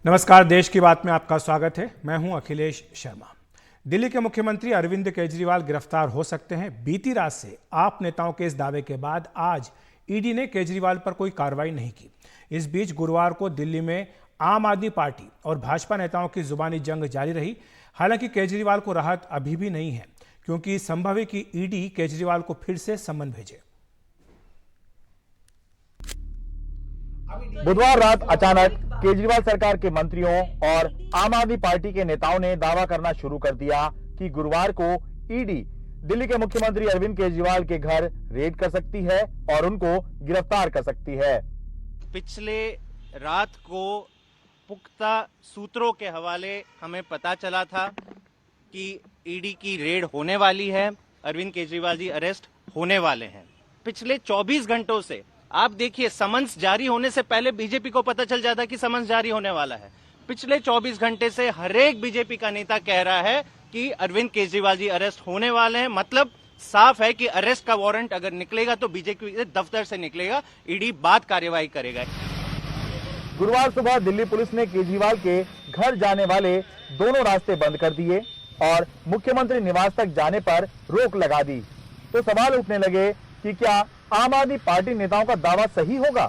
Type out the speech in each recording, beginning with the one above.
नमस्कार, देश की बात में आपका स्वागत है। मैं हूं अखिलेश शर्मा। दिल्ली के मुख्यमंत्री अरविंद केजरीवाल गिरफ्तार हो सकते हैं। बीती रात से आप नेताओं के इस दावे के बाद आज ईडी ने केजरीवाल पर कोई कार्रवाई नहीं की। इस बीच गुरुवार को दिल्ली में आम आदमी पार्टी और भाजपा नेताओं की जुबानी जंग जारी रही। हालांकि केजरीवाल को राहत अभी भी नहीं है, क्योंकि संभव है कि ईडी केजरीवाल को फिर से सम्मन भेजे। बुधवार रात अचानक केजरीवाल सरकार के मंत्रियों और आम आदमी पार्टी के नेताओं ने दावा करना शुरू कर दिया कि गुरुवार को ईडी दिल्ली के मुख्यमंत्री अरविंद केजरीवाल के घर रेड कर सकती है और उनको गिरफ्तार कर सकती है। पिछले रात को पुख्ता सूत्रों के हवाले हमें पता चला था कि ईडी की रेड होने वाली है, अरविंद केजरीवाल जी अरेस्ट होने वाले हैं। पिछले 24 घंटों से आप देखिए, समन्स जारी होने से पहले बीजेपी को पता चल जाता कि समन्स जारी होने वाला है। पिछले 24 घंटे से हर एक बीजेपी का नेता कह रहा है कि अरविंद केजरीवाल जी अरेस्ट होने वाले हैं। मतलब साफ है कि अरेस्ट का वारंट अगर निकलेगा तो बीजेपी के दफ्तर से निकलेगा, ईडी बाद कार्रवाई करेगा। गुरुवार सुबह दिल्ली पुलिस ने केजरीवाल के घर जाने वाले दोनों रास्ते बंद कर दिए और मुख्यमंत्री निवास तक जाने पर रोक लगा दी। तो सवाल उठने लगे कि क्या आम आदमी पार्टी नेताओं का दावा सही होगा।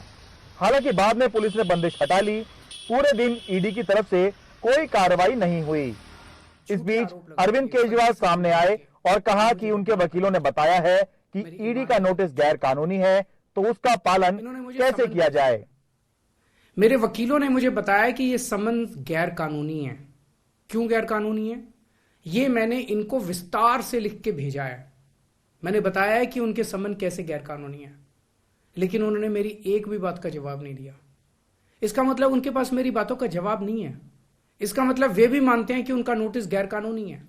हालांकि बाद में पुलिस ने बंदिश हटा ली। पूरे दिन ईडी की तरफ से कोई कार्रवाई नहीं हुई। इस बीच अरविंद केजरीवाल सामने आए और कहा कि उनके वकीलों ने बताया है कि ईडी का नोटिस गैर कानूनी है, तो उसका पालन कैसे किया जाए। मेरे वकीलों ने मुझे बताया कि यह समन गैर कानूनी है। क्यों गैर कानूनी है, ये मैंने इनको विस्तार से लिख के भेजा है। मैंने बताया है कि उनके समन कैसे गैर कानूनी है, लेकिन उन्होंने मेरी एक भी बात का जवाब नहीं दिया। इसका मतलब उनके पास मेरी बातों का जवाब नहीं है। इसका मतलब वे भी मानते हैं कि उनका नोटिस गैर कानूनी है।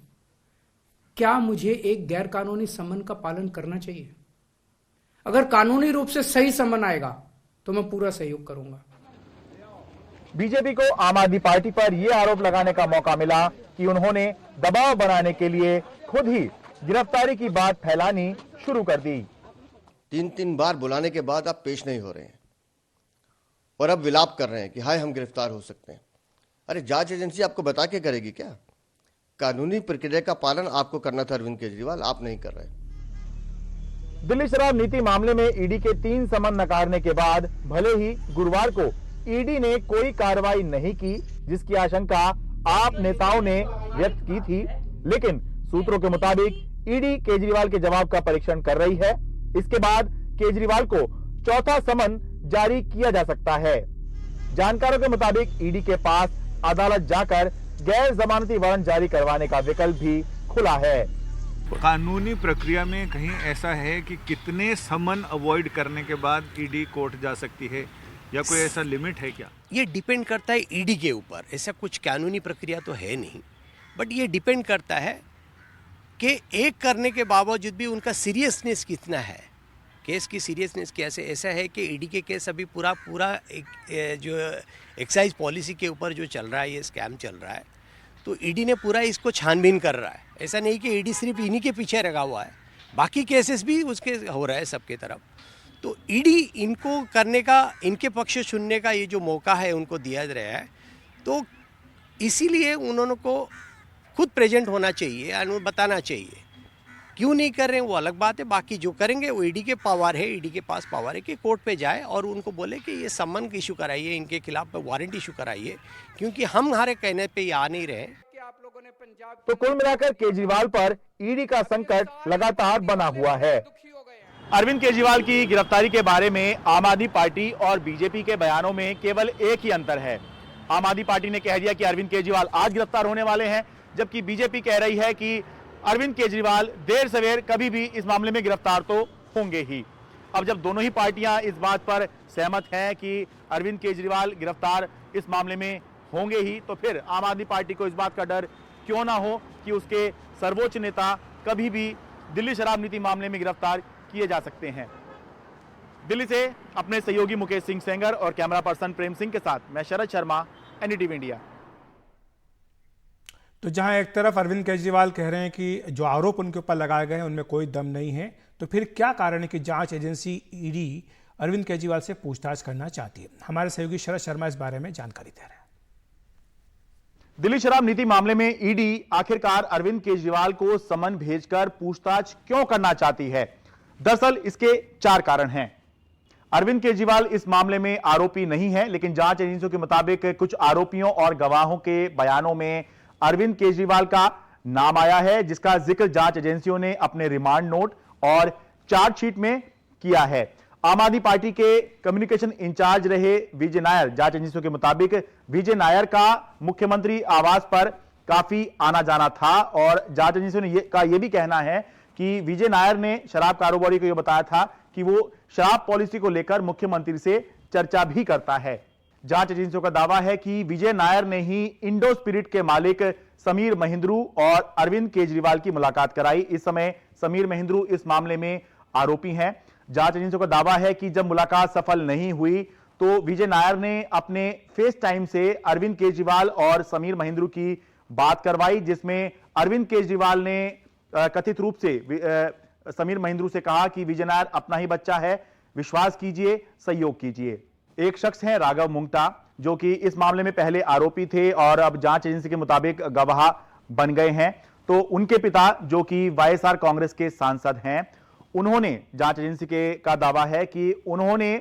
क्या मुझे एक गैर कानूनी समन का पालन करना चाहिए? अगर कानूनी रूप से सही समन आएगा तो मैं पूरा सहयोग करूंगा। बीजेपी को आम आदमी पार्टी पर यह आरोप लगाने का मौका मिला कि उन्होंने दबाव बनाने के लिए खुद ही गिरफ्तारी की बात फैलानी शुरू कर दी। 3 बार बुलाने के बाद आप पेश नहीं हो रहे हैं और अब विलाप कर रहे हैं कि हाय हम गिरफ्तार हो सकते हैं। अरे जांच एजेंसी आपको बता के करेगी क्या? कानूनी प्रक्रिया का पालन आपको करना था अरविंद केजरीवाल, आप नहीं कर रहे। दिल्ली शराब नीति मामले में ईडी के 3 समन नकारने के बाद भले ही गुरुवार को ईडी ने कोई कार्रवाई नहीं की, जिसकी आशंका आप नेताओं ने व्यक्त की थी, लेकिन सूत्रों के मुताबिक ईडी केजरीवाल के जवाब का परीक्षण कर रही है। इसके बाद केजरीवाल को चौथा समन जारी किया जा सकता है। जानकारों के मुताबिक ईडी के पास अदालत जाकर गैर जमानती वारंट जारी करवाने का विकल्प भी खुला है। कानूनी प्रक्रिया में कहीं ऐसा है कि कितने समन अवॉइड करने के बाद ईडी कोर्ट जा सकती है, या कोई ऐसा लिमिट है क्या? ये डिपेंड करता है ईडी के ऊपर। ऐसा कुछ कानूनी प्रक्रिया तो है नहीं, बट ये डिपेंड करता है कि एक करने के बावजूद भी उनका सीरियसनेस कितना है, केस की सीरियसनेस कैसे। ऐसा है कि ईडी के केस अभी पूरा जो एक्साइज पॉलिसी के ऊपर जो चल रहा है, ये स्कैम चल रहा है, तो ईडी ने पूरा इसको छानबीन कर रहा है। ऐसा नहीं कि ईडी सिर्फ इन्हीं के पीछे लगा हुआ है, बाकी केसेस भी उसके हो रहा है सबके तरफ। तो ईडी इनको करने का, इनके पक्ष सुनने का ये जो मौका है उनको दिया जा रहा है, तो इसीलिए उन्होंने को खुद प्रेजेंट होना चाहिए और बताना चाहिए। क्यों नहीं कर रहे हैं वो अलग बात है, बाकी जो करेंगे वो ईडी के पावर है, ईडी के पास पावर है कि कोर्ट पे जाए और उनको बोले कि ये सम्मन इशू कराइए, इनके खिलाफ वारंट इशू कराइए, क्योंकि हम हमारे कहने पे ये आ नहीं रहे। तो कुल मिलाकर केजरीवाल पर ईडी का संकट लगातार बना हुआ है। अरविंद केजरीवाल की गिरफ्तारी के बारे में आम आदमी पार्टी और बीजेपी के बयानों में केवल एक ही अंतर है। आम आदमी पार्टी ने कह दिया कि अरविंद केजरीवाल आज गिरफ्तार होने वाले हैं, जबकि बीजेपी कह रही है कि अरविंद केजरीवाल देर सवेर कभी भी इस मामले में गिरफ्तार तो होंगे ही। अब जब दोनों ही पार्टियां इस बात पर सहमत हैं कि अरविंद केजरीवाल गिरफ्तार इस मामले में होंगे ही, तो फिर आम आदमी पार्टी को इस बात का डर क्यों ना हो कि उसके सर्वोच्च नेता कभी भी दिल्ली शराब नीति मामले में गिरफ्तार किए जा सकते हैं। दिल्ली से अपने सहयोगी मुकेश सिंह सेंगर और कैमरा पर्सन प्रेम सिंह के साथ मैं शरद शर्मा, एनडीटीवी इंडिया। तो जहां एक तरफ अरविंद केजरीवाल कह रहे हैं कि जो आरोप उनके ऊपर लगाए गए हैं उनमें कोई दम नहीं है, तो फिर क्या कारण है कि जांच एजेंसी ईडी अरविंद केजरीवाल से पूछताछ करना चाहती है? हमारे सहयोगी शरद शर्मा इस बारे में जानकारी दे रहे हैं। दिल्ली शराब नीति मामले में ईडी आखिरकार अरविंद केजरीवाल को समन भेजकर पूछताछ क्यों करना चाहती है? दरअसल इसके 4 कारण हैं। अरविंद केजरीवाल इस मामले में आरोपी नहीं है, लेकिन जांच एजेंसियों के मुताबिक कुछ आरोपियों और गवाहों के बयानों में अरविंद केजरीवाल का नाम आया है, जिसका जिक्र जांच एजेंसियों ने अपने रिमांड नोट और चार्जशीट में किया है। आम आदमी पार्टी के कम्युनिकेशन इंचार्ज रहे विजय नायर, जांच एजेंसियों के मुताबिक विजय नायर का मुख्यमंत्री आवास पर काफी आना जाना था और जांच एजेंसियों ने यह भी कहना है कि विजय नायर ने शराब कारोबारी को यह बताया था कि वो शराब पॉलिसी को लेकर मुख्यमंत्री से चर्चा भी करता है। जांच एजेंसियों का दावा है कि विजय नायर ने ही इंडो स्पिरिट के मालिक समीर महिंद्रू और अरविंद केजरीवाल की मुलाकात कराई। इस समय समीर महिंद्रू इस मामले में आरोपी हैं। जांच एजेंसियों का दावा है कि जब मुलाकात सफल नहीं हुई तो विजय नायर ने अपने फेस टाइम से अरविंद केजरीवाल और समीर महिंद्रू की बात करवाई, जिसमें अरविंद केजरीवाल ने कथित रूप से समीर महिंद्रू से कहा कि विजय नायर अपना ही बच्चा है, विश्वास कीजिए, सहयोग कीजिए। एक शख्स है राघव मुंगटा, जो कि इस मामले में पहले आरोपी थे और अब जांच एजेंसी के मुताबिक गवाह बन गए हैं। तो उनके पिता, जो कि वाईएसआर कांग्रेस के सांसद हैं, उन्होंने जांच एजेंसी का दावा है कि उन्होंने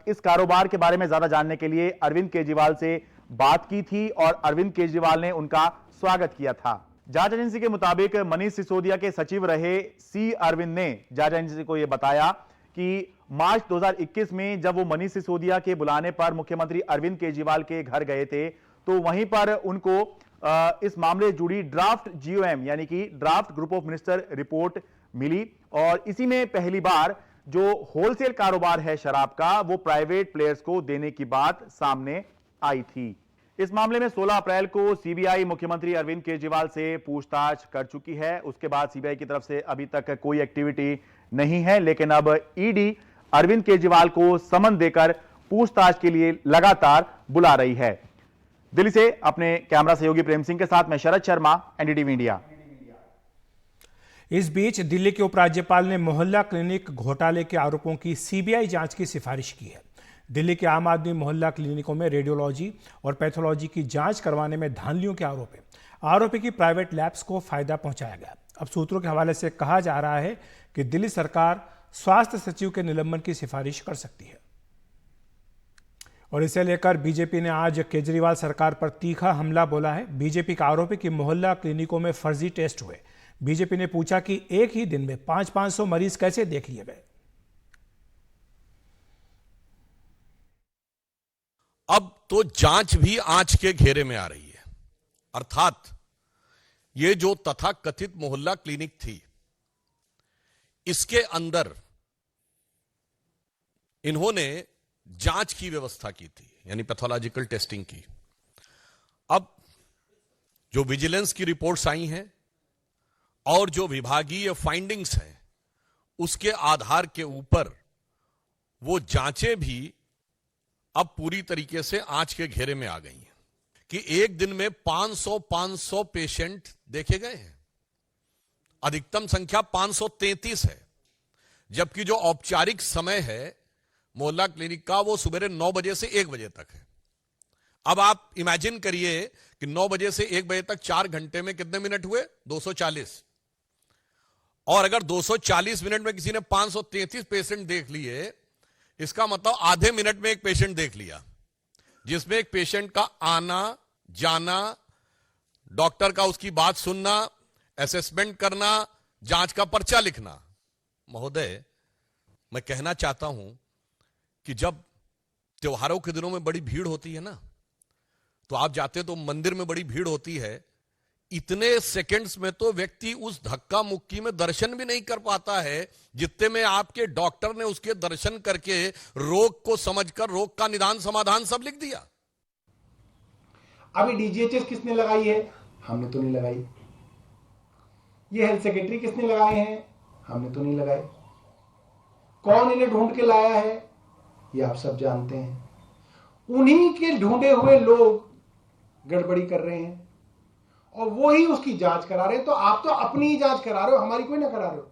इस कारोबार के बारे में ज्यादा जानने के लिए अरविंद केजरीवाल से बात की थी और अरविंद केजरीवाल ने उनका स्वागत किया था। जांच एजेंसी के मुताबिक मनीष सिसोदिया के सचिव रहे सी अरविंद ने जांच एजेंसी को यह बताया कि मार्च 2021 में जब वो मनीष सिसोदिया के बुलाने पर मुख्यमंत्री अरविंद केजरीवाल के घर गए थे, तो वहीं पर उनको इस मामले से जुड़ी ड्राफ्ट जीओएम यानी कि draft group of minister report मिली और इसी में पहली बार जो होलसेल कारोबार है शराब का, वो प्राइवेट प्लेयर्स को देने की बात सामने आई थी। इस मामले में 16 अप्रैल को सीबीआई मुख्यमंत्री अरविंद केजरीवाल से पूछताछ कर चुकी है। उसके बाद सीबीआई की तरफ से अभी तक कोई एक्टिविटी नहीं है, लेकिन अब ईडी अरविंद केजरीवाल को समन देकर पूछताछ के लिए लगातार बुला रही है। दिल्ली से अपने कैमरा सहयोगी प्रेम सिंह के साथ मैं शरद शर्मा, एनडीटीवी इंडिया। इस बीच दिल्ली के उपराज्यपाल ने मोहल्ला क्लिनिक घोटाले के आरोपों की सीबीआई जांच की सिफारिश की है। दिल्ली के आम आदमी मोहल्ला क्लिनिकों में रेडियोलॉजी और पैथोलॉजी की जांच करवाने में धांधलियों के आरोप है। आरोपी की प्राइवेट लैब्स को फायदा पहुंचाया गया। अब सूत्रों के हवाले से कहा जा रहा है कि दिल्ली सरकार स्वास्थ्य सचिव के निलंबन की सिफारिश कर सकती है और इसे लेकर बीजेपी ने आज केजरीवाल सरकार पर तीखा हमला बोला है। बीजेपी का आरोप है कि मोहल्ला क्लिनिकों में फर्जी टेस्ट हुए। बीजेपी ने पूछा कि एक ही दिन में 500-500 मरीज कैसे देख लिए गए। अब तो जांच भी आंच के घेरे में आ रही है, अर्थात ये जो तथाकथित मोहल्ला क्लिनिक थी, इसके अंदर इन्होंने जांच की व्यवस्था की थी, यानी पैथोलॉजिकल टेस्टिंग की। अब जो विजिलेंस की रिपोर्ट्स आई हैं और जो विभागीय फाइंडिंग्स हैं, उसके आधार के ऊपर वो जांचें भी अब पूरी तरीके से आंच के घेरे में आ गई हैं कि एक दिन में 500 पेशेंट देखे गए हैं। अधिकतम संख्या 533 है, जबकि जो औपचारिक समय है मोहल्ला क्लिनिक का वो सुबह 9 बजे से 1 बजे तक है। अब आप इमेजिन करिए कि 9 बजे से 1 बजे तक 4 घंटे में कितने मिनट हुए? 240। और अगर 240 मिनट में किसी ने 533 पेशेंट देख लिए, इसका मतलब आधे मिनट में एक पेशेंट देख लिया, जिसमें एक पेशेंट का आना जाना, डॉक्टर का उसकी बात सुनना, असेसमेंट करना, जांच का पर्चा लिखना। महोदय, मैं कहना चाहता हूं कि जब त्योहारों के दिनों में बड़ी भीड़ होती है ना, तो आप जाते तो मंदिर में बड़ी भीड़ होती है, इतने सेकंड्स में तो व्यक्ति उस धक्का मुक्की में दर्शन भी नहीं कर पाता है जितने में आपके डॉक्टर ने उसके दर्शन करके रोग को समझकर रोग का निदान समाधान सब लिख दिया। अभी डीजीएचएस किसने लगाई है? हमने तो नहीं लगाई। ये हेल्थ सेक्रेटरी किसने लगाए हैं? हमने तो नहीं लगाए। कौन इन्हें ढूंढ के लाया है? ये आप सब जानते हैं। उन्हीं के ढूंढे हुए लोग गड़बड़ी कर रहे हैं और वो ही उसकी जांच करा रहे हैं। तो आप तो अपनी ही जांच करा रहे हो, हमारी कोई ना करा रहे हो।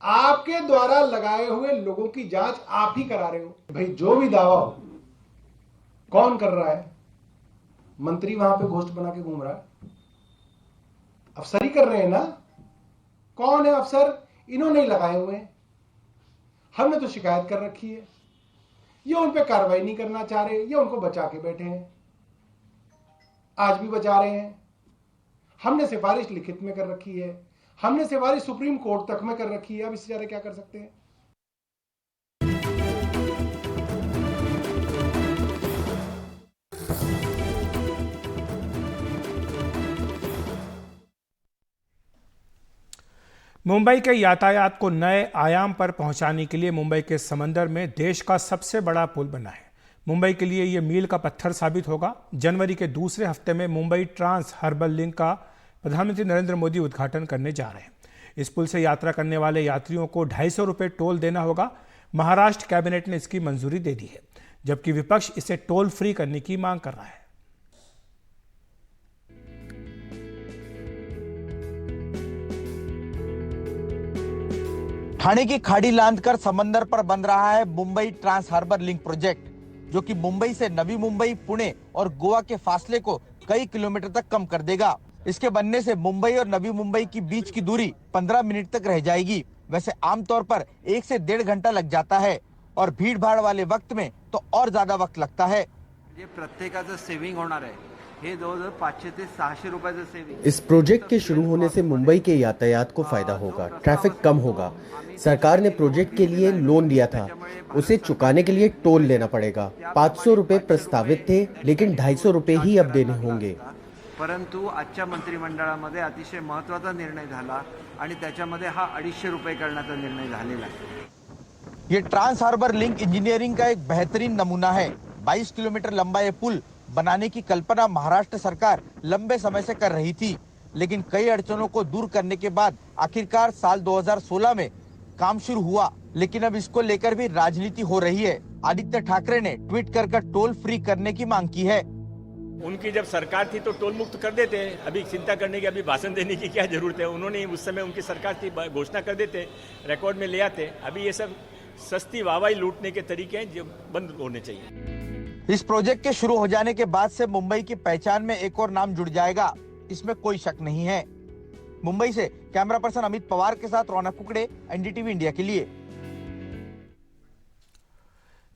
आपके द्वारा लगाए हुए लोगों की जांच आप ही करा रहे हो। भाई जो भी दावा हो, कौन कर रहा है? मंत्री वहां पे घोस्ट बना के घूम रहा है, अफसरी कर रहे हैं ना। कौन है अफसर? इन्होंने ही लगाए हुए हैं। हमने तो शिकायत कर रखी है, ये उन पे कार्रवाई नहीं करना चाह रहे, ये उनको बचा के बैठे हैं, आज भी बचा रहे हैं। हमने सिफारिश लिखित में कर रखी है, हमने सिफारिश सुप्रीम कोर्ट तक में कर रखी है, अब इससे ज्यादा क्या कर सकते हैं? मुंबई के यातायात को नए आयाम पर पहुंचाने के लिए मुंबई के समंदर में देश का सबसे बड़ा पुल बना है। मुंबई के लिए यह मील का पत्थर साबित होगा। जनवरी के दूसरे हफ्ते में मुंबई ट्रांस हार्बर लिंक का प्रधानमंत्री नरेंद्र मोदी उद्घाटन करने जा रहे हैं। इस पुल से यात्रा करने वाले यात्रियों को 250 रुपये टोल देना होगा। महाराष्ट्र कैबिनेट ने इसकी मंजूरी दे दी है, जबकि विपक्ष इसे टोल फ्री करने की मांग कर रहा है। ठाणे की खाड़ी लांघकर समंदर पर बन रहा है Mumbai trans harbour link project, जो कि मुंबई से नवी मुंबई, पुणे और गोवा के फासले को कई किलोमीटर तक कम कर देगा। इसके बनने से मुंबई और नवी मुंबई की बीच की दूरी 15 मिनट तक रह जाएगी। वैसे आमतौर पर 1 से 1.5 घंटा लग जाता है और भीड़ भाड़ वाले वक्त में तो और ज्यादा वक्त लगता है। जे प्रत्येकाचं सेव्हिंग होणार आहे, हे जवळजवळ 500 ते 600 रुपयाचं सेव्हिंग। इस प्रोजेक्ट के शुरू होने से मुंबई के यातायात को फायदा होगा, ट्रैफिक कम होगा। सरकार ने प्रोजेक्ट के लिए लोन लिया था, उसे चुकाने के लिए टोल लेना पड़ेगा। 500 रुपए प्रस्तावित थे, लेकिन 250 रुपए ही अब देने होंगे। परंतु आजच्या मंत्रिमंडळामध्ये अतिशय महत्त्वाचा निर्णय झाला आणि त्याच्यामध्ये हा 250 रुपये करण्याचा निर्णय झालेला आहे। ये ट्रांस हार्बर लिंक इंजीनियरिंग का एक बेहतरीन नमूना है। 22 किलोमीटर लंबा ये पुल बनाने की कल्पना महाराष्ट्र सरकार लंबे समय से कर रही थी, लेकिन कई अड़चनों को दूर करने के बाद आखिरकार साल 2016 में काम शुरू हुआ। लेकिन अब इसको लेकर भी राजनीति हो रही है। आदित्य ठाकरे ने ट्वीट कर टोल फ्री करने की मांग की है। उनकी जब सरकार थी तो टोल मुक्त कर देते, अभी चिंता करने की, अभी भाषण देने की क्या जरूरत है। उन्होंने उस समय उनकी सरकार थी, घोषणा कर देते, रिकॉर्ड में ले आते। अभी ये सब सस्ती वाहवाही लूटने के तरीके हैं जो बंद होने चाहिए। इस प्रोजेक्ट के शुरू हो जाने के बाद से मुंबई की पहचान में एक और नाम जुड़ जाएगा, इसमें कोई शक नहीं है। मुंबई से कैमरा पर्सन अमित पवार के साथ रौनक कुकड़े, एनडीटीवी इंडिया के लिए।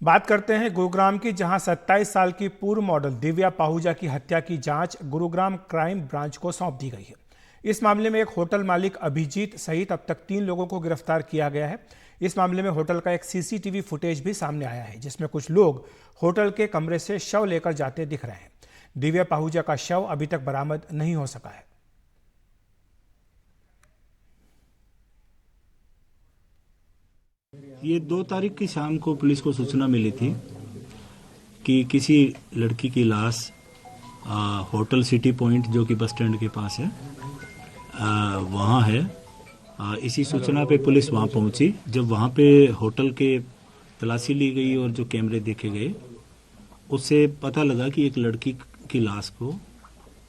बात करते हैं गुरुग्राम की, जहां 27 साल की पूर्व मॉडल दिव्या पाहुजा की हत्या की जांच गुरुग्राम क्राइम ब्रांच को सौंप दी गई है। इस मामले में एक होटल मालिक अभिजीत सहित अब तक 3 लोगों को गिरफ्तार किया गया है। इस मामले में होटल का एक सीसीटीवी फुटेज भी सामने आया है, जिसमें कुछ लोग होटल के कमरे से शव लेकर जाते दिख रहे हैं। दिव्या पाहुजा का शव अभी तक बरामद नहीं हो सका है। ये 2 तारीख की शाम को पुलिस को सूचना मिली थी कि किसी लड़की की लाश होटल सिटी पॉइंट, जो कि बस स्टैंड के पास है, वहाँ है। इसी सूचना पे पुलिस वहाँ पहुँची। जब वहाँ पे होटल के तलाशी ली गई और जो कैमरे देखे गए, उससे पता लगा कि एक लड़की की लाश को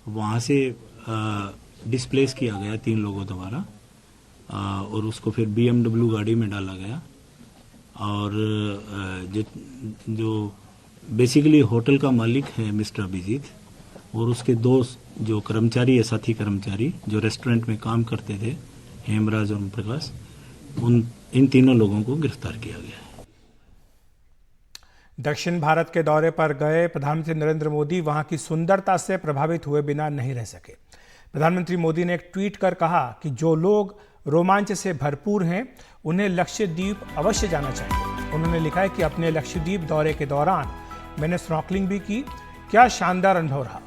वहाँ से डिस्प्लेस किया गया 3 लोगों द्वारा, और उसको फिर BMW गाड़ी में डाला गया। और जो बेसिकली होटल का मालिक है मिस्टर अभिजीत, और उसके 2 जो कर्मचारी है, साथी कर्मचारी जो रेस्टोरेंट में काम करते थे, हेमराज और प्रकाश, इन तीनों लोगों को गिरफ्तार किया गया है। दक्षिण भारत के दौरे पर गए प्रधानमंत्री नरेंद्र मोदी वहां की सुंदरता से प्रभावित हुए बिना नहीं रह सके। प्रधानमंत्री मोदी ने एक ट्वीट कर कहा कि जो लोग रोमांच से भरपूर हैं, उन्हें लक्षद्वीप अवश्य जाना चाहिए। उन्होंने लिखा है कि अपने लक्षद्वीप दौरे के दौरान मैंने स्नॉर्कलिंग भी की, क्या शानदार अनुभव रहा।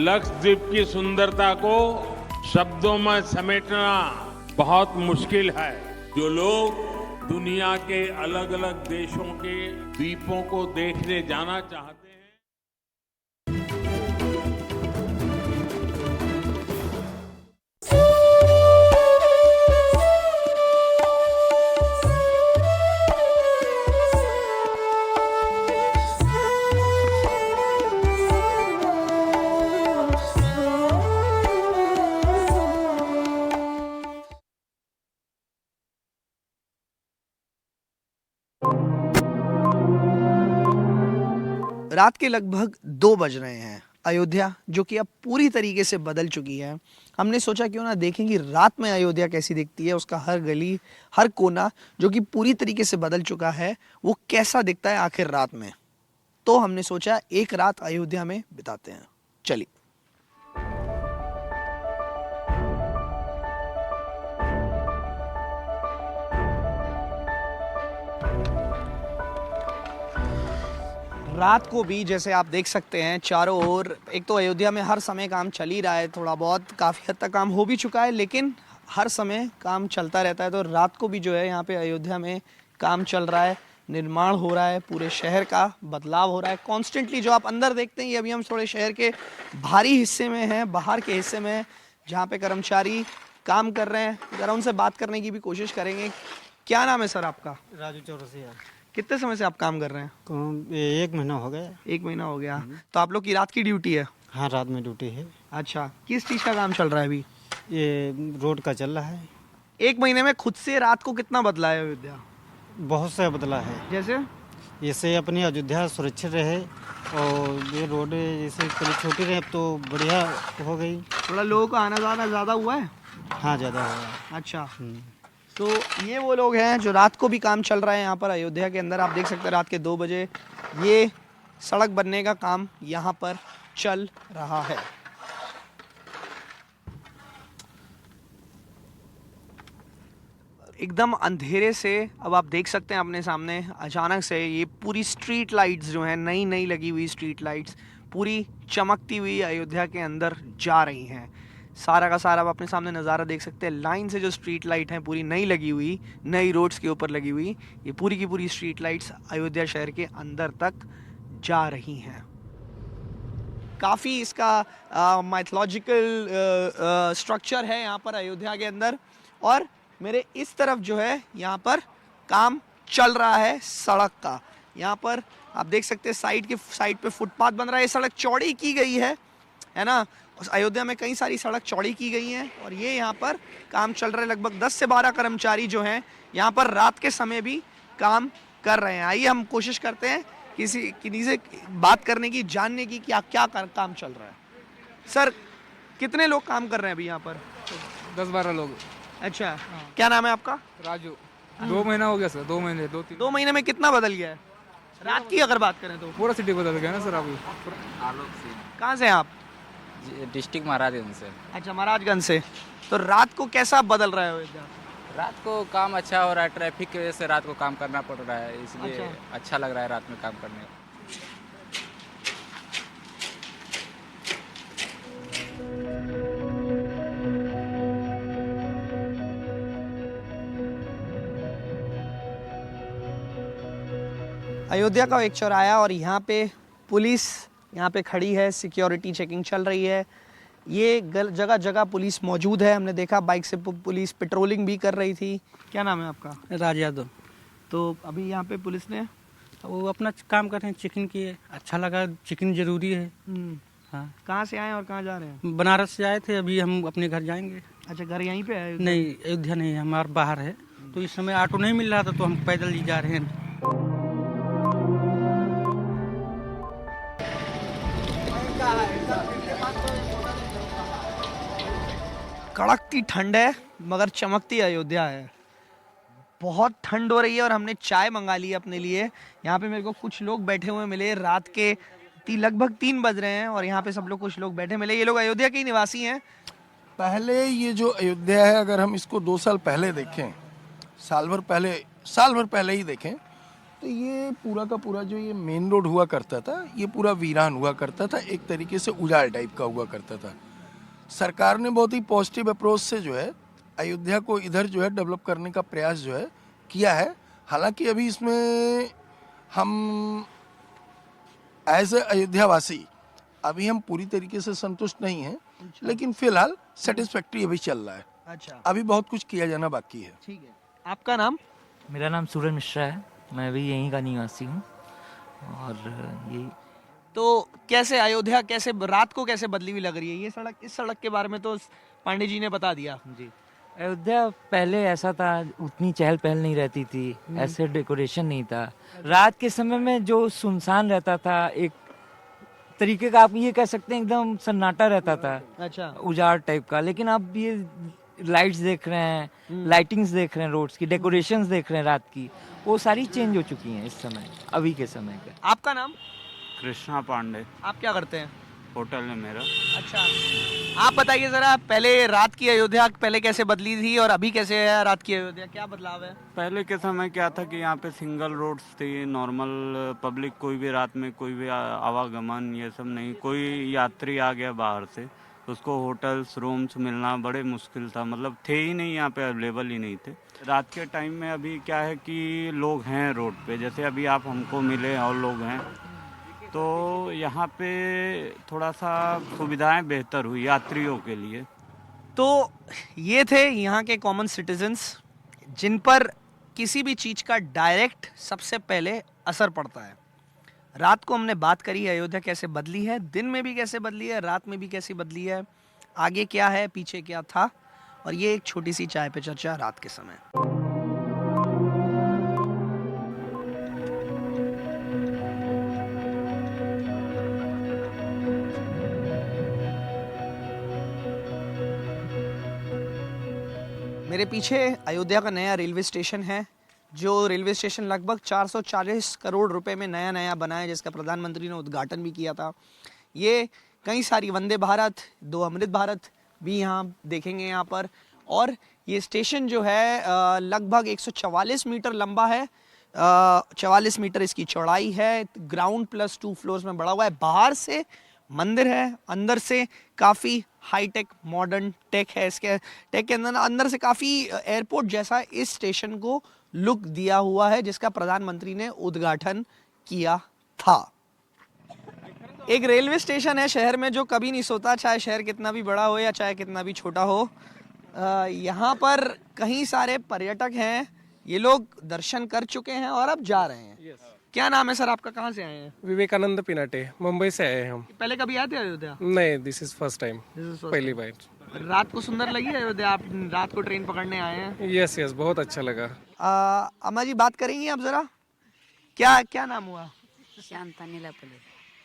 लक्षद्वीप की सुंदरता को शब्दों में समेटना बहुत मुश्किल है। जो लोग दुनिया के अलग अलग देशों के द्वीपों को देखने जाना चाहते हैं, रात के लगभग 2 बज रहे हैं। अयोध्या जो कि अब पूरी तरीके से बदल चुकी है, हमने सोचा क्यों ना देखें कि रात में अयोध्या कैसी दिखती है। उसका हर गली, हर कोना जो कि पूरी तरीके से बदल चुका है, वो कैसा दिखता है आखिर रात में। तो हमने सोचा एक रात अयोध्या में बिताते हैं। चलिए। रात को भी जैसे आप देख सकते हैं चारों ओर, एक तो अयोध्या में हर समय काम चल ही रहा है, थोड़ा बहुत काफ़ी हद तक काम हो भी चुका है, लेकिन हर समय काम चलता रहता है। तो रात को भी जो है यहाँ पे अयोध्या में काम चल रहा है, निर्माण हो रहा है, पूरे शहर का बदलाव हो रहा है कॉन्स्टेंटली। जो आप अंदर देखते हैं, ये अभी हम थोड़े शहर के बाहरी हिस्से में हैं, बाहर के हिस्से में जहाँ पे कर्मचारी काम कर रहे हैं। ज़रा उनसे बात करने की भी कोशिश करेंगे। क्या नाम है सर आपका? राजू चौरसिया। कितने समय से आप काम कर रहे हैं? 1 महीना हो गया। 1 महीना हो गया। तो आप लोग की रात की ड्यूटी है? हाँ, रात में ड्यूटी है। अच्छा, किस चीज़ का काम चल रहा है अभी? ये रोड का चल रहा है। 1 महीने में खुद से रात को कितना बदला है अयोध्या? बहुत से बदला है। जैसे? जैसे अपनी अयोध्या सुरक्षित रहे और ये रोड जैसे थोड़ी छोटी रहे, अब तो बढ़िया हो गई। थोड़ा लोगों का आना जाना ज़्यादा हुआ है? हाँ, ज़्यादा हुआ। अच्छा, तो ये वो लोग हैं जो रात को भी काम चल रहा है यहाँ पर अयोध्या के अंदर। आप देख सकते हैं रात के 2 बजे ये सड़क बनने का काम यहाँ पर चल रहा है। एकदम अंधेरे से अब आप देख सकते हैं अपने सामने अचानक से ये पूरी स्ट्रीट लाइट्स जो हैं, नई नई लगी हुई स्ट्रीट लाइट्स पूरी चमकती हुई अयोध्या के अंदर जा रही हैं। सारा का सारा आप अपने सामने नज़ारा देख सकते हैं। लाइन से जो स्ट्रीट लाइट हैं पूरी नई लगी हुई, नई रोड्स के ऊपर लगी हुई, ये पूरी की पूरी स्ट्रीट लाइट्स अयोध्या शहर के अंदर तक जा रही हैं। काफ़ी इसका माइथोलॉजिकल स्ट्रक्चर है यहाँ पर अयोध्या के अंदर। और मेरे इस तरफ जो है यहाँ पर काम चल रहा है सड़क का। यहाँ पर आप देख सकते हैं साइड पे फुटपाथ बन रहा है। ये सड़क चौड़ी की गई है ना। अयोध्या में कई सारी सड़क चौड़ी की गई हैं और ये यहाँ पर काम चल रहा है। लगभग 10 से 12 कर्मचारी जो हैं यहाँ पर रात के समय भी काम कर रहे हैं। आइए हम कोशिश करते हैं किसी से बात करने की, जानने की क्या काम चल रहा है। सर, कितने लोग काम कर रहे हैं अभी यहाँ पर? 10-12 लोग। अच्छा, क्या नाम है आपका? राजू। 2 महीना हो गया सर। 2 महीने 2 महीने में कितना बदल गया है? रात की अगर बात करें तो पूरा सिटी बदल गया ना सर अभी। कहाँ से हैं आप? डिस्ट्रिक्ट महाराजगंज से। अच्छा, महाराजगंज से। तो रात को कैसा बदल रहा है अयोध्या? रात को काम अच्छा हो रहा है, ट्रैफिक की वजह से रात को काम करना पड़ रहा है, इसलिए अच्छा लग रहा है रात में काम करने में। अयोध्या का एक चौराहा और यहाँ पे पुलिस यहाँ पे खड़ी है, सिक्योरिटी चेकिंग चल रही है। ये जगह जगह पुलिस मौजूद है। हमने देखा बाइक से पुलिस पेट्रोलिंग भी कर रही थी। क्या नाम है आपका? राज यादव। तो अभी यहाँ पे पुलिस ने वो अपना काम कर रहे हैं, चेकिंग किए। अच्छा लगा, चेकिंग जरूरी है। हाँ। कहाँ से आए और कहाँ जा रहे हैं? बनारस से आए थे, अभी हम अपने घर जाएंगे। अच्छा, घर यहीं पे है? नहीं, अयोध्या नहीं, हमारा बाहर है। तो इस समय ऑटो नहीं मिल रहा था तो हम पैदल ही जा रहे हैं। कड़कती ठंड है मगर चमकती अयोध्या है। बहुत ठंड हो रही है और हमने चाय मंगा ली है अपने लिए। यहाँ पे मेरे को कुछ लोग बैठे हुए मिले। रात के लगभग 3 बज रहे हैं और यहाँ पे सब लोग कुछ लोग बैठे मिले। ये लोग अयोध्या के ही निवासी हैं। पहले ये जो अयोध्या है, अगर हम इसको 2 साल पहले देखें, साल भर पहले ही देखें, तो ये पूरा का पूरा जो ये मेन रोड हुआ करता था, ये पूरा वीरान हुआ करता था, एक तरीके से उजाड़ टाइप का हुआ करता था। सरकार ने बहुत ही पॉजिटिव अप्रोच से जो है अयोध्या को इधर जो है डेवलप करने का प्रयास जो है किया है। हालांकि अभी इसमें हम एज ए अयोध्यावासी अभी हम पूरी तरीके से संतुष्ट नहीं हैं। अच्छा। लेकिन फिलहाल सेटिस्फैक्ट्री अभी चल रहा है। अच्छा, अभी बहुत कुछ किया जाना बाकी है। ठीक है। आपका नाम? मेरा नाम सूरज मिश्रा है, मैं भी यहीं का निवासी हूँ। और यही तो कैसे अयोध्या कैसे रात को कैसे बदली हुई लग रही है ये सड़क? इस सड़क के बारे में तो पांडे जी ने बता दिया। जी, अयोध्या पहले ऐसा था, उतनी चहल पहल नहीं रहती थी, ऐसे डेकोरेशन नहीं था। रात के समय में जो सुनसान रहता था, एक तरीके का, आप ये कह सकते हैं एकदम सन्नाटा रहता था, अच्छा, उजाड़ टाइप का। लेकिन अब ये लाइट्स देख रहे हैं, लाइटिंग्स देख रहे हैं, रोड्स की डेकोरेशंस देख रहे हैं रात की, वो सारी चेंज हो चुकी हैं इस समय, अभी के समय पे। आपका नाम? कृष्णा पांडे, आप क्या करते हैं? होटल है मेरा। अच्छा, आप बताइए जरा, पहले रात की अयोध्या पहले कैसे बदली थी और अभी कैसे है रात की अयोध्या, क्या बदलाव है? पहले के समय क्या था कि यहाँ पे सिंगल रोड्स थी, नॉर्मल पब्लिक, कोई भी रात में कोई भी आवागमन ये सब नहीं। कोई यात्री आ गया बाहर से, उसको होटल्स रूम्स मिलना बड़े मुश्किल था, मतलब थे ही नहीं, यहाँ पे अवेलेबल ही नहीं थे। रात के टाइम में अभी क्या है कि लोग हैं रोड पे, जैसे अभी आप हमको मिले और लोग हैं, तो यहाँ पे थोड़ा सा सुविधाएं बेहतर हुई यात्रियों के लिए। तो ये थे यहाँ के कॉमन सिटीजन्स जिन पर किसी भी चीज़ का डायरेक्ट सबसे पहले असर पड़ता है। रात को हमने बात करी अयोध्या कैसे बदली है, दिन में भी कैसे बदली है, रात में भी कैसे बदली है, आगे क्या है, पीछे क्या था, और ये एक छोटी सी चाय पे चर्चा रात के समय। मेरे पीछे अयोध्या का नया रेलवे स्टेशन है, जो रेलवे स्टेशन लगभग 440 करोड़ रुपए में नया बना है, जिसका प्रधानमंत्री ने उद्घाटन भी किया था। ये कई सारी वंदे भारत, 2 अमृत भारत भी यहाँ देखेंगे यहाँ पर। और ये स्टेशन जो है लगभग 144 मीटर लंबा है, 44 मीटर इसकी चौड़ाई है, ग्राउंड प्लस 2 फ्लोर्स में बड़ा हुआ है। बाहर से मंदिर है, अंदर से काफ़ी हाईटेक मॉडर्न टेक है, इसके टेक के अंदर से काफ़ी एयरपोर्ट जैसा इस स्टेशन को लुक दिया हुआ है, जिसका प्रधानमंत्री ने उद्घाटन किया था। एक रेलवे स्टेशन है शहर में जो कभी नहीं सोता, चाहे शहर कितना भी बड़ा हो या चाहे कितना भी छोटा हो। यहाँ पर कई सारे पर्यटक हैं, ये लोग दर्शन कर चुके हैं और अब जा रहे हैं। क्या नाम है सर आपका, कहाँ से आए हैं? विवेकानंद पिनाटे, मुंबई से आए हैं हम। पहले कभी आए थे अयोध्या? नहीं, दिस इज फर्स्ट टाइम, पहली बार। रात को सुंदर लगी अयोध्या? आप रात को ट्रेन पकड़ने आए हैं? यस, बहुत अच्छा लगा। अम्मा जी बात करेंगी आप जरा, क्या नाम हुआ? शांता नीलापल्ली।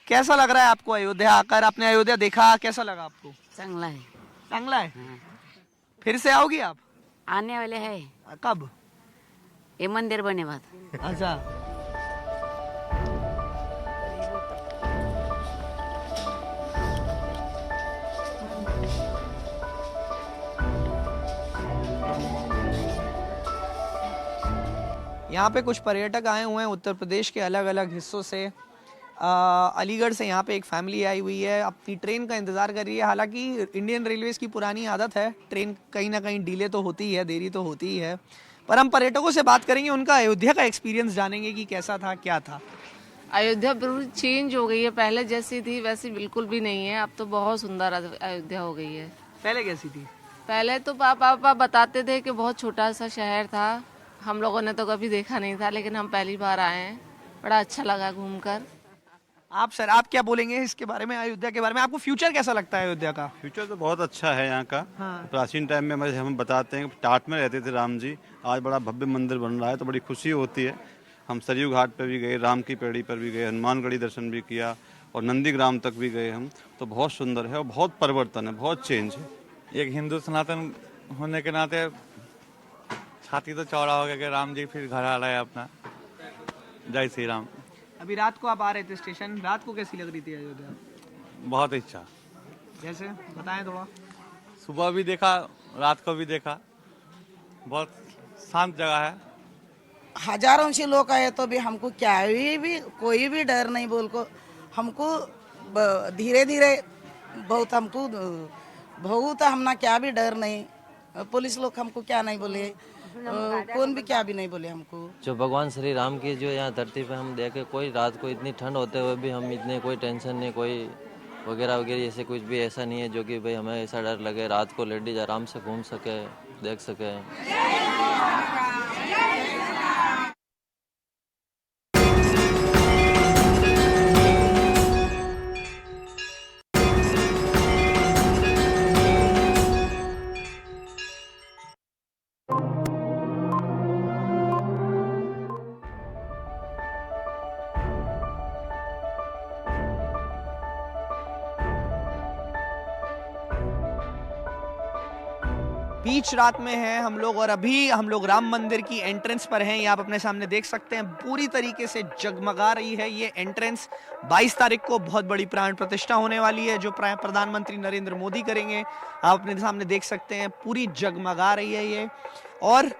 कैसा लग रहा है आपको अयोध्या आकर? आपने अयोध्या देखा, कैसा लगा आपको? चांगला है। चांगला है? फिर से आओगी आप? आने वाले हैं। कब? ये मंदिर बने बाद। अच्छा, यहाँ पे कुछ पर्यटक आए हुए हैं उत्तर प्रदेश के अलग अलग हिस्सों से। अलीगढ़ से यहाँ पे एक फैमिली आई हुई है, अपनी ट्रेन का इंतज़ार कर रही है। हालांकि इंडियन रेलवेज़ की पुरानी आदत है, ट्रेन कहीं ना कहीं डिले तो होती ही है, देरी तो होती ही है। पर हम पर्यटकों से बात करेंगे, उनका अयोध्या का एक्सपीरियंस जानेंगे कि कैसा था, क्या था। अयोध्या बिल्कुल चेंज हो गई है, पहले जैसी थी वैसी बिल्कुल भी नहीं है, अब तो बहुत सुंदर अयोध्या हो गई है। पहले कैसी थी? पहले तो पापा बताते थे कि बहुत छोटा सा शहर था, हम लोगों ने तो कभी देखा नहीं था, लेकिन हम पहली बार आए हैं, बड़ा अच्छा लगा घूमकर। आप सर, आप क्या बोलेंगे इसके बारे में, अयोध्या के बारे में? आपको फ्यूचर कैसा लगता है अयोध्या का? फ्यूचर तो बहुत अच्छा है यहाँ का। हाँ। प्राचीन टाइम में हम बताते हैं टाट में रहते थे राम जी, आज बड़ा भव्य मंदिर बन रहा है, तो बड़ी खुशी होती है। हम सरयू घाट पर भी गए, राम की पेड़ी पर भी गए, हनुमानगढ़ी दर्शन भी किया और नंदीग्राम तक भी गए हम, तो बहुत सुंदर है और बहुत परिवर्तन है, बहुत चेंज है। एक हिंदू सनातन होने के नाते छाती तो चौड़ा हो गया कि राम जी फिर घर आ रहे हैं अपना। जय श्री राम। अभी रात को आप आ रहे थे स्टेशन, रात को कैसी लग रही थी अयोध्या? बहुत अच्छा। जैसे बताएं थोड़ा। सुबह भी देखा, रात को भी देखा, बहुत शांत जगह है। हजारों से लोग आए तो भी हमको क्या भी कोई भी डर नहीं, बोल को हमको धीरे धीरे बहुत हमना क्या भी डर नहीं। पुलिस लोग हमको क्या नहीं बोले, कौन भी क्या भी नहीं बोले हमको। जो भगवान श्री राम की जो यहाँ धरती पे हम देखे, कोई रात को इतनी ठंड होते हुए भी हम इतने कोई टेंशन नहीं, कोई वगैरह ऐसे कुछ भी ऐसा नहीं है जो कि भाई हमें ऐसा डर लगे। रात को लेडीज आराम से घूम सके, देख सके। बीच रात में हैं हम लोग और अभी हम लोग राम मंदिर की एंट्रेंस पर हैं। ये आप अपने सामने देख सकते हैं, पूरी तरीके से जगमगा रही है ये एंट्रेंस। 22 तारीख को बहुत बड़ी प्राण प्रतिष्ठा होने वाली है जो प्रधानमंत्री नरेंद्र मोदी करेंगे। आप अपने सामने देख सकते हैं, पूरी जगमगा रही है ये। और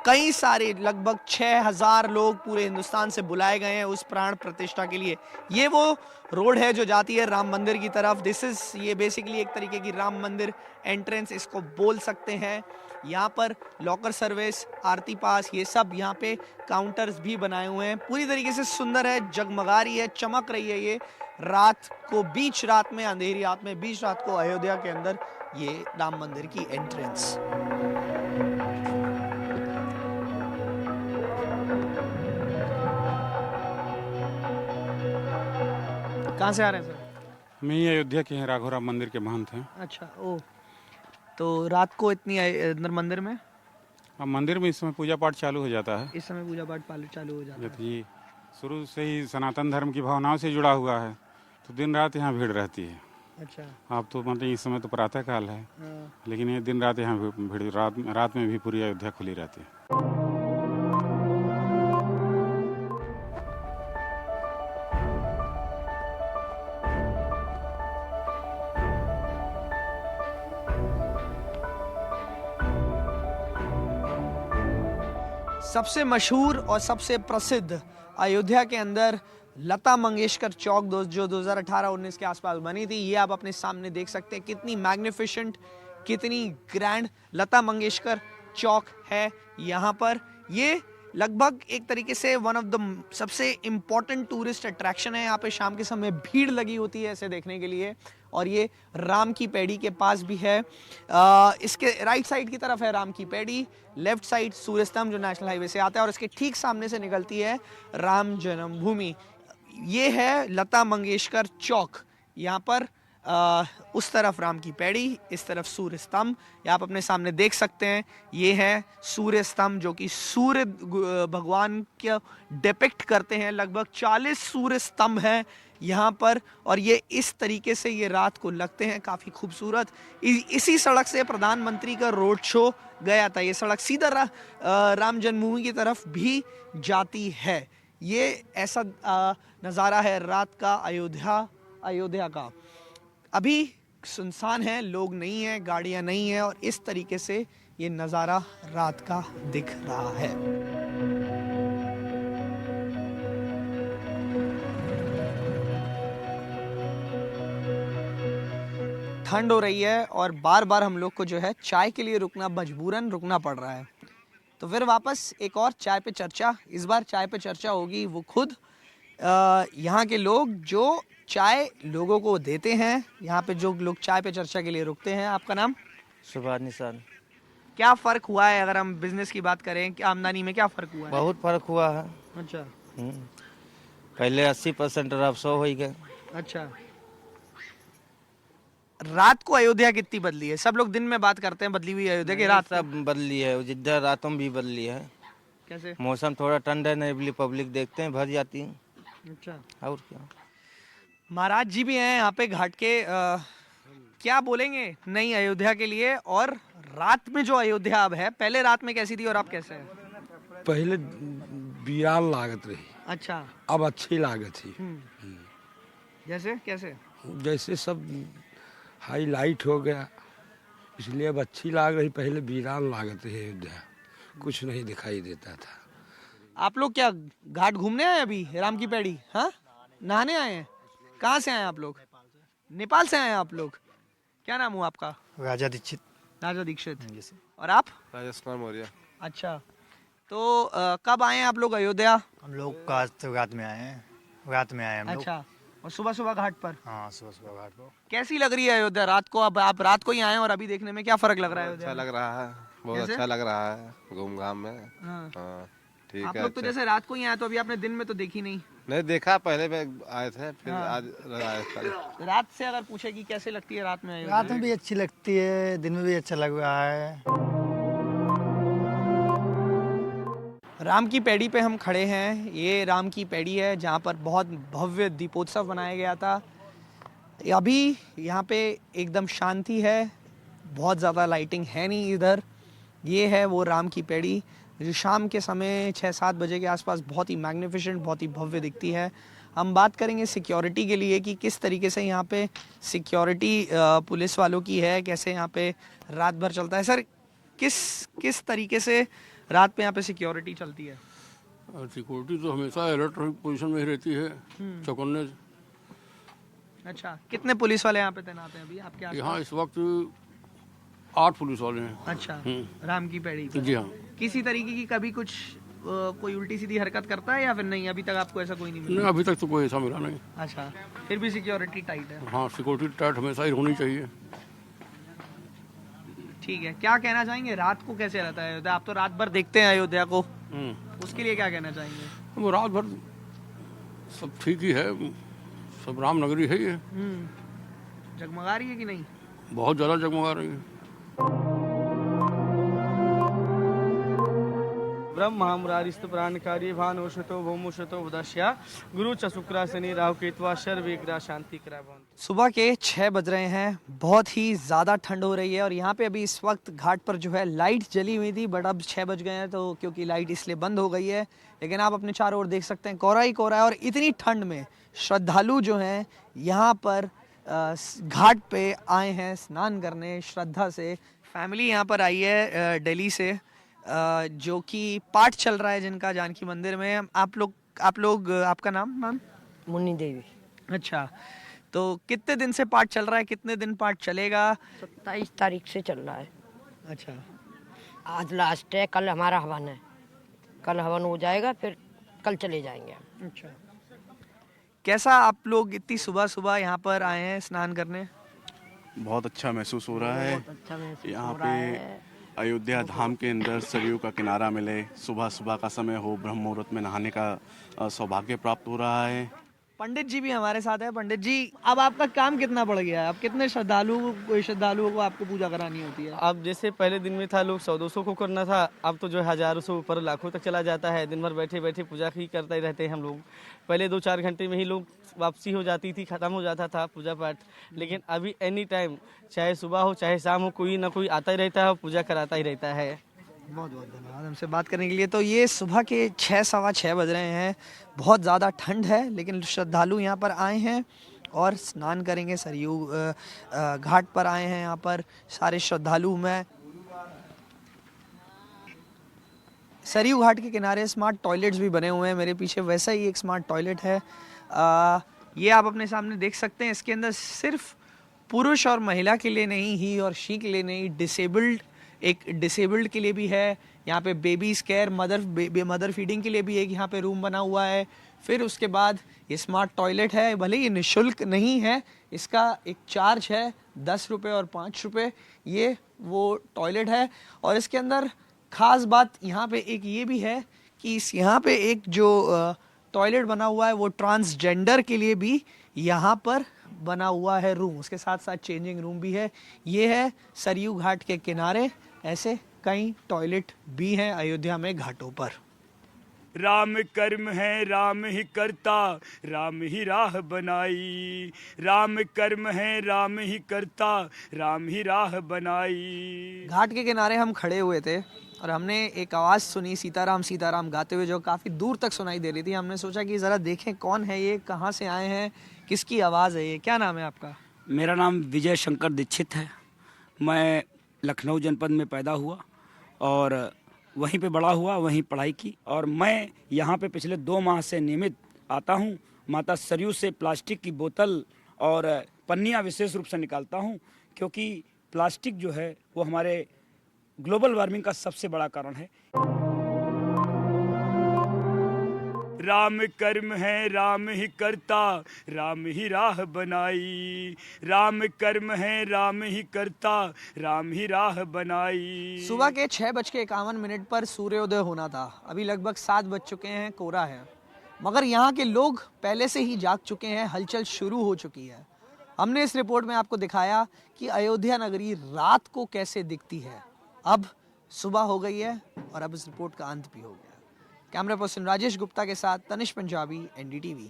कई सारे लगभग 6000 लोग पूरे हिंदुस्तान से बुलाए गए हैं उस प्राण प्रतिष्ठा के लिए। ये वो रोड है जो जाती है राम मंदिर की तरफ। ये बेसिकली एक तरीके की राम मंदिर एंट्रेंस इसको बोल सकते हैं। यहाँ पर लॉकर सर्विस, आरती पास, ये सब यहाँ पे काउंटर्स भी बनाए हुए हैं। पूरी तरीके से सुंदर है, जगमगा रही है, चमक रही है ये रात को, बीच रात में, अंधेरी रात में, बीच रात को अयोध्या के अंदर ये राम मंदिर की एंट्रेंस। कहाँ से आ रहे हैं सर? मैं ही अयोध्या के हैं, राघोराम मंदिर के महंत हैं। अच्छा, ओ, तो रात को इतनी अंदर मंदिर में? अब मंदिर में इस समय पूजा पाठ चालू हो जाता है। इस समय पूजा पाठ चालू हो जाता है जी। शुरू से ही सनातन धर्म की भावनाओं से जुड़ा हुआ है, तो दिन रात यहाँ भीड़ रहती है। अच्छा। आप तो मतलब इस समय तो प्रातः काल है, लेकिन ये दिन रात यहाँ भीड़, रात में भी पूरी अयोध्या खुली रहती है। सबसे मशहूर और सबसे प्रसिद्ध अयोध्या के अंदर लता मंगेशकर चौक जो 2018-19 के आसपास बनी थी, ये आप अपने सामने देख सकते हैं। कितनी मैग्निफिसेंट, कितनी ग्रैंड लता मंगेशकर चौक है यहाँ पर। ये लगभग एक तरीके से वन ऑफ द सबसे इम्पॉर्टेंट टूरिस्ट अट्रैक्शन है। यहाँ पे शाम के समय भीड़ लगी होती है इसे देखने के लिए। और ये राम की पैड़ी के पास भी है। इसके राइट साइड की तरफ है राम की पैड़ी, लेफ्ट साइड सूर्य स्तंभ जो नेशनल हाईवे से आता है, और इसके ठीक सामने से निकलती है राम जन्मभूमि। ये है लता मंगेशकर चौक। यहाँ पर उस तरफ राम की पैड़ी, इस तरफ सूर्य स्तंभ। ये आप अपने सामने देख सकते हैं, ये है सूर्य स्तंभ जो कि सूर्य भगवान के डिपिक्ट करते हैं। लगभग 40 सूर्य स्तंभ हैं यहाँ पर, और ये इस तरीके से ये रात को लगते हैं, काफ़ी खूबसूरत। इसी सड़क से प्रधानमंत्री का रोड शो गया था। ये सड़क सीधा राम जन्मभूमि की तरफ भी जाती है। ये ऐसा नज़ारा है रात का अयोध्या का। अभी सुनसान है, लोग नहीं हैं, गाड़ियाँ नहीं हैं, और इस तरीके से ये नज़ारा रात का दिख रहा है। ठंड हो रही है और बार बार हम लोग को जो है चाय के लिए मजबूरन रुकना पड़ रहा है। तो फिर वापस एक और चाय पे चर्चा। इस बार चाय पे चर्चा होगी वो खुद यहाँ के लोग जो चाय लोगों को देते हैं। यहाँ पे जो लोग चाय पे चर्चा के लिए रुकते हैं। आपका नाम? सुभाष निशान। क्या फ़र्क हुआ है अगर हम बिजनेस की बात करें, क्या आमदनी में क्या फ़र्क हुआ है? बहुत फ़र्क हुआ है। अच्छा। पहले 80% और अब 100 हो गए। अच्छा। रात को अयोध्या कितनी बदली है? सब लोग दिन में बात करते हैं बदली हुई अयोध्या की, रात सब बदली है। अयोध्या रातों में भी बदली है। कैसे? मौसम थोड़ा ठंडा है, नहीं पब्लिक देखते हैं भर जाती है। अच्छा। और क्या। महाराज जी भी हैं यहाँ पे घाट के। क्या बोलेंगे नई अयोध्या के लिए, और रात में जो अयोध्या अब है, पहले रात में कैसी थी और अब कैसे है? पहले वीरान लागत रही। अच्छा। अब अच्छी लागत थी। जैसे कैसे? जैसे सब हाईलाइट हो गया, इसलिए अब अच्छी लाग रही। पहले वीरान लागत रही अयोध्या, कुछ नहीं दिखाई देता था। आप लोग क्या घाट घूमने आए अभी राम की पैड़ी? हाँ, नहाने आए हैं? कहाँ से आए आप लोग? नेपाल से आए हैं आप लोग? क्या नाम हुआ आपका? राजा दीक्षित। राजा दीक्षित। और आप? राजेश कुमार मौर्य। अच्छा, तो कब आए हैं आप लोग अयोध्या? हम लोग रात में आए हैं। रात में आए हम लोग। अच्छा, और सुबह सुबह घाट पर? हाँ, सुबह सुबह घाट पर। कैसी लग रही है अयोध्या रात को? अब आप रात को ही आए हैं और अभी देखने में क्या फर्क लग रहा है? अच्छा लग रहा है, बहुत अच्छा लग रहा है घूम घाम में। हाँ, ठीक है। आप लोग तो जैसे रात को ही आए, तो अभी आपने दिन में तो देखी नहीं? नहीं देखा, पहले में आए थे, फिर आज रात से अगर पूछे कि कैसे लगती है रात में? रात में भी अच्छी लगती है, दिन में भी अच्छा लग रहा है। राम की पैड़ी पे हम खड़े हैं। ये राम की पैड़ी है जहाँ पर बहुत भव्य दीपोत्सव मनाया गया था। अभी यहाँ पे एकदम शांति है, बहुत ज़्यादा लाइटिंग है नहीं इधर। ये है वो राम की पेड़ी जो शाम के समय 6-7 बजे के आसपास बहुत ही मैग्निफिसेंट, बहुत ही भव्य दिखती है। हम बात करेंगे सिक्योरिटी के लिए कि किस तरीके से यहाँ पे सिक्योरिटी पुलिस वालों की है, कैसे यहाँ पे रात भर चलता है। सर, किस तरीके से रात पे यहाँ पे सिक्योरिटी चलती है? सिक्योरिटी तो हमेशा अलर्ट पोजीशन में ही रहती है, चौकन्ने। अच्छा, कितने पुलिस वाले यहाँ पे तैनात हैं अभी आपके आसपास? यहाँ इस वक्त 8 पुलिस वाले हैं। अच्छा, राम की पेड़ी पे। जी हाँ। किसी तरीके की कभी कुछ कोई उल्टी सीधी हरकत करता है या फिर नहीं? अभी तक आपको ऐसा कोई नहीं मिला? नहीं, अभी तक तो कोई ऐसा मिला नहीं। अच्छा, फिर भी सिक्योरिटी टाइट है? हाँ, सिक्योरिटी टाइट हमेशा ही होनी चाहिए। ठीक है, क्या कहना चाहेंगे रात को कैसे रहता है अयोध्या? आप तो रात भर देखते हैं अयोध्या को, उसके लिए क्या कहना चाहेंगे? वो रात भर सब ठीक ही है, सब राम नगरी है ये। जगमगा रही है कि नहीं? बहुत ज़्यादा जगमगा रही है। ब्रह्मा मुरारिस्त प्राणकारी भानुषतो भौमुषतो उदस्या गुरु च शुक्र शनि राहु केतु सर्वे ग्रह शांति करा। सुबह के 6 बज रहे हैं, बहुत ही ज़्यादा ठंड हो रही है और यहाँ पे अभी इस वक्त घाट पर जो है लाइट जली हुई थी, बट अब 6 बज गए हैं तो क्योंकि लाइट इसलिए बंद हो गई है। लेकिन आप अपने चारों ओर देख सकते हैं कोहरा ही कोहरा है और इतनी ठंड में श्रद्धालु जो हैं यहाँ पर घाट पे आए हैं स्नान करने श्रद्धा से। फैमिली यहाँ पर आई है दिल्ली से, जो कि पाठ चल रहा है जिनका जानकी मंदिर में। आप लोग आपका नाम मैम? मुन्नी देवी। अच्छा, तो कितने दिन से पाठ चल रहा है, कितने दिन पाठ चलेगा? 27 तारीख से चल रहा है। अच्छा, आज लास्ट है, कल हमारा हवन है, कल हवन हो जाएगा फिर कल चले जाएंगे। अच्छा, कैसा आप लोग इतनी सुबह सुबह यहाँ पर आए हैं स्नान करने? बहुत अच्छा महसूस हो रहा है। अच्छा महसूस यहाँ हो रहा पे है। अयोध्या धाम के अंदर सरयू का किनारा मिले, सुबह सुबह का समय हो, ब्रह्म मुहूर्त में नहाने का सौभाग्य प्राप्त हो रहा है। पंडित जी भी हमारे साथ है। पंडित जी, अब आपका काम कितना बढ़ गया है? अब कितने श्रद्धालुओं को आपको पूजा करानी होती है? अब जैसे पहले दिन में था लोग 100-200 को करना था, अब तो जो है हजारों से ऊपर लाखों तक चला जाता है। दिन भर बैठे बैठे पूजा ही करते ही रहते हैं हम लोग। पहले 2-4 घंटे में ही लोग वापसी हो जाती थी, खत्म हो जाता था पूजा पाठ। लेकिन अभी एनी टाइम, चाहे सुबह हो चाहे शाम हो, कोई ना कोई आता ही रहता है, पूजा कराता ही रहता है। बहुत बहुत धन्यवाद हमसे बात करने के लिए। तो ये सुबह के 6-6:15 बज रहे हैं, बहुत ज़्यादा ठंड है लेकिन श्रद्धालु यहाँ पर आए हैं और स्नान करेंगे। सरयू घाट पर आए हैं यहाँ पर सारे श्रद्धालु। मैं सरयू घाट के किनारे स्मार्ट टॉयलेट्स भी बने हुए हैं, मेरे पीछे वैसा ही एक स्मार्ट टॉयलेट है। ये आप अपने सामने देख सकते हैं। इसके अंदर सिर्फ पुरुष और महिला के लिए नहीं, ही और शी के लिए नहीं, डिसेबल्ड के लिए भी है। यहाँ पे बेबीज केयर, मदर फीडिंग के लिए भी एक यहाँ पे रूम बना हुआ है। फिर उसके बाद ये स्मार्ट टॉयलेट है, भले ये निःशुल्क नहीं है, इसका एक चार्ज है 10 रुपये और 5 रुपये। ये वो टॉयलेट है और इसके अंदर ख़ास बात यहाँ पे एक ये भी है कि यहाँ पे एक जो टॉयलेट बना हुआ है वो ट्रांसजेंडर के लिए भी यहाँ पर बना हुआ है रूम, उसके साथ साथ चेंजिंग रूम भी है। ये है सरयू घाट के किनारे, ऐसे कई टॉयलेट भी हैं अयोध्या में घाटों पर। राम कर्म है राम ही करता, राम ही राह बनाई। राम कर्म है राम ही करता, राम ही राह बनाई। घाट के किनारे हम खड़े हुए थे और हमने एक आवाज़ सुनी सीताराम सीताराम गाते हुए, जो काफ़ी दूर तक सुनाई दे रही थी। हमने सोचा कि ज़रा देखें कौन है ये, कहाँ से आए हैं, किसकी आवाज़ है ये। क्या नाम है आपका? मेरा नाम विजय शंकर दीक्षित है। मैं लखनऊ जनपद में पैदा हुआ और वहीं पे बड़ा हुआ, वहीं पढ़ाई की। और मैं यहाँ पे पिछले 2 माह से नियमित आता हूँ। माता सरयू से प्लास्टिक की बोतल और पन्नियाँ विशेष रूप से निकालता हूँ, क्योंकि प्लास्टिक जो है वो हमारे ग्लोबल वार्मिंग का सबसे बड़ा कारण है। राम कर्म है राम ही करता, राम ही राह बनाई। राम कर्म है राम ही करता, राम ही राह बनाई। सुबह के 6:51 पर सूर्योदय होना था। अभी लगभग 7 बज चुके हैं, कोहरा है, मगर यहाँ के लोग पहले से ही जाग चुके हैं, हलचल शुरू हो चुकी है। हमने इस रिपोर्ट में आपको दिखाया कि अयोध्या नगरी रात को कैसे दिखती है। अब सुबह हो गई है और अब इस रिपोर्ट का अंत भी हो गया। कैमरा पर्सन राजेश गुप्ता के साथ तनिष पंजाबी, NDTV।